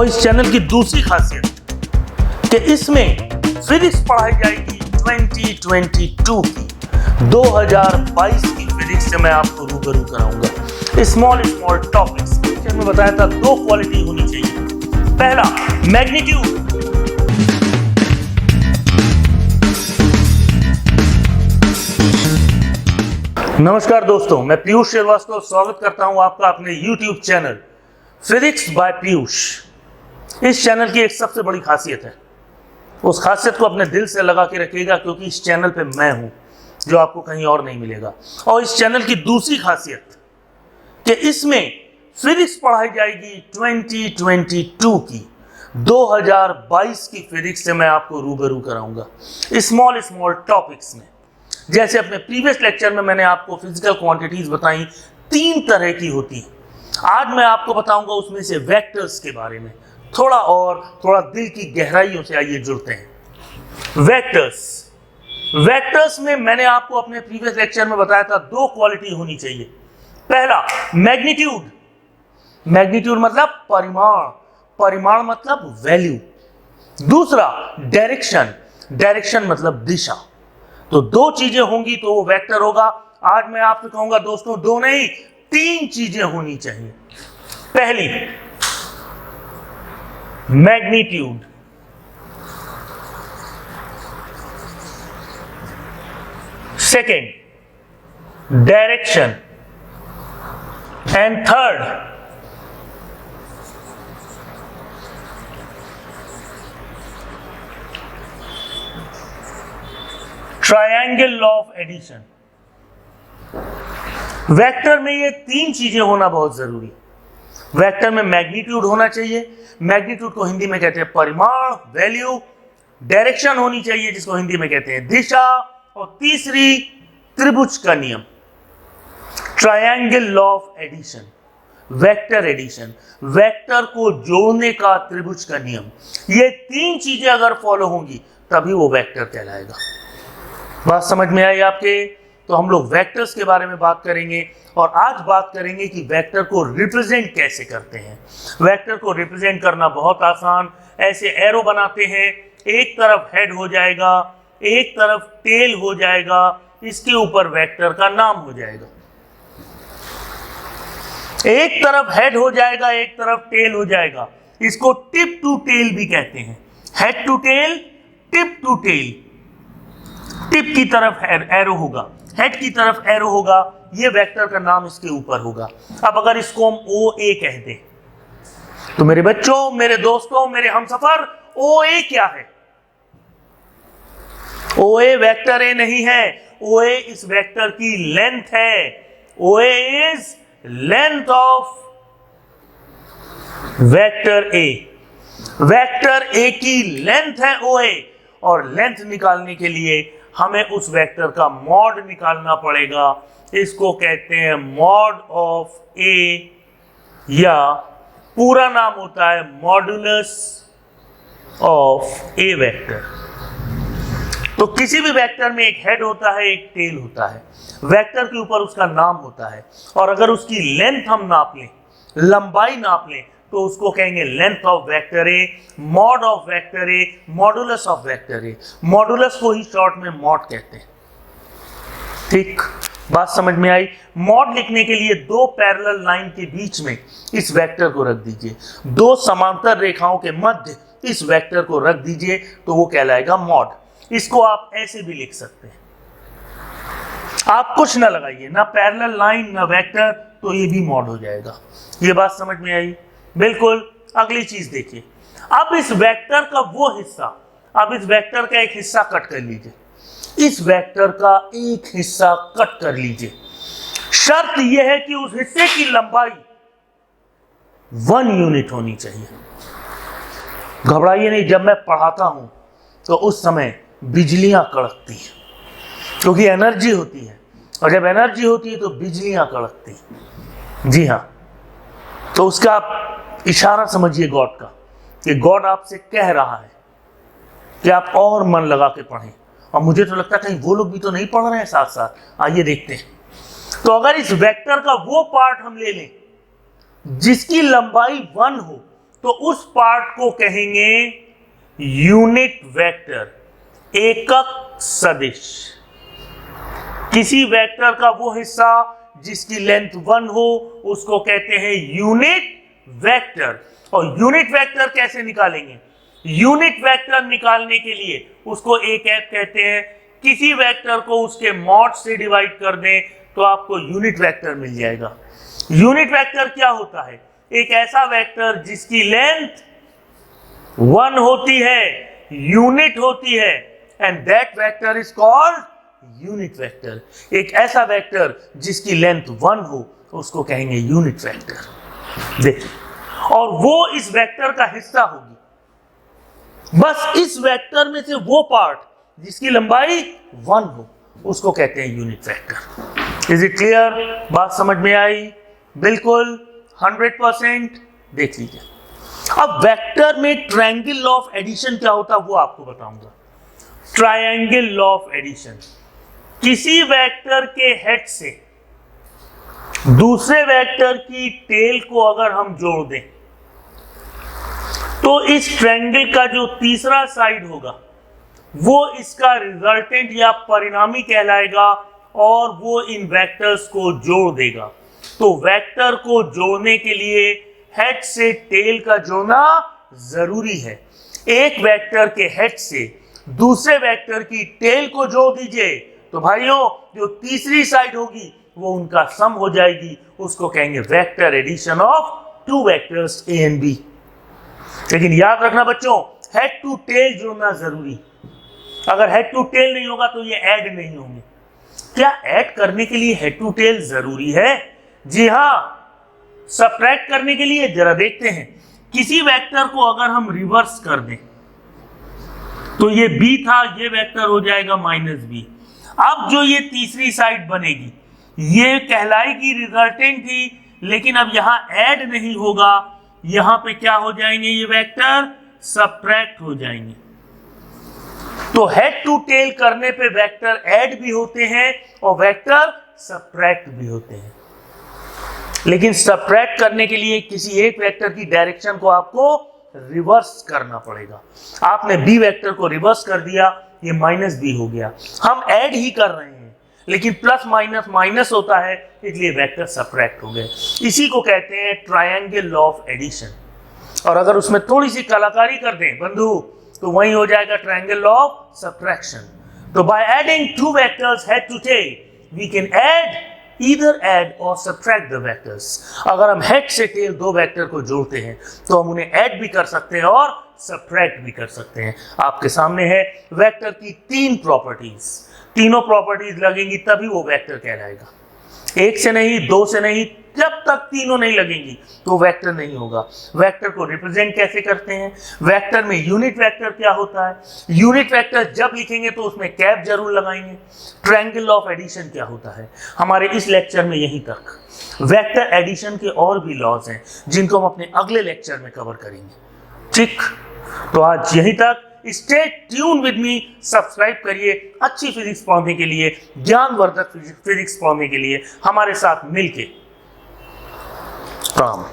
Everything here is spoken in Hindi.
और इस चैनल की दूसरी खासियत कि इसमें फिजिक्स पढ़ाई जाएगी 2022 की 2022 की फिजिक्स से मैं आपको रूबरू कराऊंगा। स्मॉल टॉपिक्स में बताया था दो क्वालिटी होनी चाहिए। पहला मैग्नीट्यूड, नमस्कार दोस्तों, मैं पीयूष श्रीवास्तव स्वागत करता हूं आपका अपने YouTube channel physics bye Piyush. इस चैनल की एक सबसे बड़ी खासियत है, उस खासियत को अपने दिल से लगा के रखिएगा क्योंकि इस चैनल पे मैं हूं जो आपको कहीं और नहीं मिलेगा। और इस चैनल की दूसरी खासियत कि इसमें फिजिक्स पढ़ाई जाएगी 2022 की 2022 की फिजिक्स से मैं आपको रूबरू कराऊंगा स्मॉल टॉपिक्स में। जैसे अपने प्रीवियस लेक्चर में मैंने आपको फिजिकल क्वांटिटीज बताई, तीन तरह की होती हैं। आज मैं आपको बताऊंगा उसमें से वेक्टर्स के बारे में, थोड़ा दिल की गहराइयों से आइए जुड़ते हैं। वेक्टर्स में मैंने आपको अपने प्रीवियस लेक्चर में बताया था दो क्वालिटी होनी चाहिए। पहला मैग्नीट्यूड, मैग्नीट्यूड मतलब परिमाण मतलब वैल्यू। दूसरा डायरेक्शन मतलब दिशा। तो दो चीजें होंगी तो वो वेक्टर होगा। आज मैं आपसे कहूंगा दोस्तों, दो नहीं तीन चीजें होनी चाहिए। पहली magnitude, second direction and third triangle law of addition. Vector में ये तीन चीजें होना बहुत जरूरी। वेक्टर में मैग्नीट्यूड होना चाहिए, मैग्नीट्यूड को हिंदी में कहते हैं परिमाण वैल्यू। डायरेक्शन होनी चाहिए जिसको हिंदी में कहते हैं दिशा। और तीसरी त्रिभुज का नियम, triangle law of addition, vector addition, vector को जोड़ने का त्रिभुज का नियम। ये तीन चीजें अगर फॉलो होंगी तभी वो वेक्टर कहलाएगा। बात समझ में आई आपके? तो हम लोग वेक्टर्स के बारे में बात करेंगे और आज बात करेंगे कि वेक्टर को रिप्रेजेंट कैसे करते हैं। वेक्टर को रिप्रेजेंट करना बहुत आसान, ऐसे एरो बनाते हैं, एक तरफ हेड हो जाएगा, एक तरफ टेल हो जाएगा, इसके ऊपर वेक्टर का नाम हो जाएगा। एक तरफ हेड हो जाएगा, एक तरफ टेल हो जाएगा, इसको टिप टू टेल भी कहते हैं। Head to tail, tip to tail. Tip की तरफ एरो होगा, हेड की तरफ एरो होगा, ये वेक्टर का नाम इसके ऊपर होगा। अब अगर इसको हम ओ ए कह दें तो मेरे बच्चों, मेरे दोस्तों, मेरे हमसफर, ओ ए क्या है? ओ ए वेक्टर ए नहीं है, ओ ए इस वेक्टर की लेंथ है। O A is length of vector A. Vector A की लेंथ है ओ ए, और लेंथ निकालने के लिए हमें उस वेक्टर का मॉड निकालना पड़ेगा। इसको कहते हैं मॉड ऑफ ए, या पूरा नाम होता है मॉडुलस ऑफ ए वेक्टर। तो किसी भी वेक्टर में एक हेड होता है, एक टेल होता है, वेक्टर के ऊपर उसका नाम होता है, और अगर उसकी लेंथ हम नाप लें, लंबाई नाप लें, तो उसको कहेंगे length of vector A, mod of vector A, modulus of vector A. Modulus को ही शॉर्ट में मॉड कहते हैं। ठीक, बात समझ में आई? मॉड लिखने के लिए दो पैरेलल लाइन के बीच में इस वेक्टर को रख दीजिए, दो समांतर रेखाओं के मध्य इस वेक्टर को रख दीजिए, तो वो कहलाएगा मॉड। इसको आप ऐसे भी लिख सकते हैं, आप कुछ ना लगाइए, ना पैरेलल लाइन ना वेक्टर, तो ये भी मॉड हो जाएगा। ये बात समझ में आई? बिल्कुल। अगली चीज देखिए, अब इस वेक्टर का वो हिस्सा, अब इस वेक्टर का एक हिस्सा कट कर लीजिए, इस वेक्टर का एक हिस्सा कट कर लीजिए। शर्त यह है कि उस हिस्से की लंबाई 1 यूनिट होनी चाहिए। घबराइए नहीं, जब मैं पढ़ाता हूं तो उस समय बिजलियां कड़कती हैं, क्योंकि एनर्जी होती है, और जब एनर्जी होती है तो बिजलियां कड़कती हैं। जी हाँ, तो उसका आप इशारा समझिए गॉड का, कि गॉड आपसे कह रहा है कि आप और मन लगा के पढ़ें। और मुझे तो लगता है कहीं वो लोग भी तो नहीं पढ़ रहे हैं साथ साथ। आइए देखते हैं। तो अगर इस वेक्टर का वो पार्ट हम ले लें जिसकी लंबाई 1 हो, तो उस पार्ट को कहेंगे यूनिट वेक्टर, एकक सदिश। किसी वेक्टर का वो हिस्सा जिसकी लेंथ 1 हो उसको कहते हैं यूनिट वेक्टर। और यूनिट वेक्टर कैसे निकालेंगे? यूनिट वेक्टर निकालने के लिए उसको एक ऐप कहते हैं। किसी वेक्टर को उसके मॉड से डिवाइड कर दें तो आपको यूनिट वेक्टर मिल जाएगा। यूनिट वेक्टर क्या होता है? एक ऐसा वेक्टर जिसकी लेंथ 1 होती है, यूनिट होती है, and that vector is called unit vector. एक ऐसा वेक्टर जिसकी लेंथ 1 हो उसको कहेंगे यूनिट वेक्टर। देखिए, और वो इस वेक्टर का हिस्सा होगी। बस इस वेक्टर में से वो पार्ट जिसकी लंबाई 1 हो उसको कहते हैं unit vector. Is it clear? बात समझ में आई? बिल्कुल 100%। देख लीजिए, अब वेक्टर में ट्रायंगल लॉ ऑफ एडिशन क्या होता है वो आपको बताऊंगा। ट्रायंगल लॉ ऑफ एडिशन, किसी वेक्टर के हेड से दूसरे वेक्टर की टेल को अगर हम जोड़ दें तो इस ट्रायंगल का जो तीसरा साइड होगा वो इसका रिजल्टेंट या परिणामी कहलाएगा और वो इन वेक्टर्स को जोड़ देगा। तो वेक्टर को जोड़ने के लिए हेड से टेल का जोड़ना जरूरी है। एक वेक्टर के हेड से दूसरे वेक्टर की टेल को जोड़ दीजिए तो भाइयों जो तीसरी साइड होगी वो उनका सम हो जाएगी। उसको कहेंगे vector addition of two vectors A and B. लेकिन याद रखना बच्चों, हेड टू टेल जोड़ना जरूरी। अगर हेड टू टेल नहीं होगा तो ये ऐड नहीं होंगे। क्या ऐड करने के लिए हेड टू टेल जरूरी है? जी हां। सबट्रैक्ट करने के लिए जरा देखते हैं, किसी वेक्टर को अगर हम रिवर्स कर दें तो ये b था, ये वेक्टर हो जाएगा -b। अब जो ये तीसरी साइड बनेगी ये कहलाएगी रिजल्टेंट ही, लेकिन अब यहां ऐड नहीं होगा। यहां पे क्या हो जाएंगे? ये वेक्टर सबट्रैक्ट हो जाएंगे। तो हेड टू टेल करने पे वेक्टर ऐड भी होते हैं और वेक्टर सबट्रैक्ट भी होते हैं। लेकिन सबट्रैक्ट करने के लिए किसी एक वेक्टर की डायरेक्शन को आपको रिवर्स करना पड़ेगा। आपने बी वेक्टर को रिवर्स कर दिया, ये -b हो गया। हम ऐड ही कर रहे हैं लेकिन प्लस माइनस माइनस होता है, इसलिए वेक्टर सबट्रैक्ट हो गए। इसी को कहते हैं ट्रायंगल लॉ ऑफ एडिशन। और अगर उसमें थोड़ी सी कलाकारी कर दें बंधु तो वही हो जाएगा ट्रायंगल लॉ ऑफ सब्ट्रैक्शन। तो by adding two vectors head to tail we can add और सब्ट्रैक्ट द वेक्टर्स। अगर हम हेड से टेल दो वेक्टर को जोड़ते हैं तो हम उन्हें ऐड भी कर सकते हैं और सब्ट्रैक्ट भी कर सकते हैं। आपके सामने है वेक्टर की 3 प्रॉपर्टीज। तीनों प्रॉपर्टीज लगेंगी तभी वो वेक्टर कहलाएगा। एक से नहीं, दो से नहीं, जब तक तीनों नहीं लगेंगी तो वेक्टर नहीं होगा। वेक्टर को रिप्रेजेंट कैसे करते हैं? वेक्टर में यूनिट वेक्टर क्या होता है? यूनिट वेक्टर जब लिखेंगे तो उसमें कैप जरूर लगाएंगे। ट्रायंगल लॉ ऑफ एडिशन क्या होता है? हमारे इस लेक्चर में यहीं तक। वेक्टर एडिशन के और भी लॉज हैं जिनको हम अपने अगले लेक्चर में कवर करेंगे। ठीक, तो आज यहीं तक। Stay tune with me, subscribe करिए अच्छी फिजिक्स पढ़ने के लिए, ज्ञानवर्धक फिजिक्स पढ़ने के लिए हमारे साथ मिलके काम।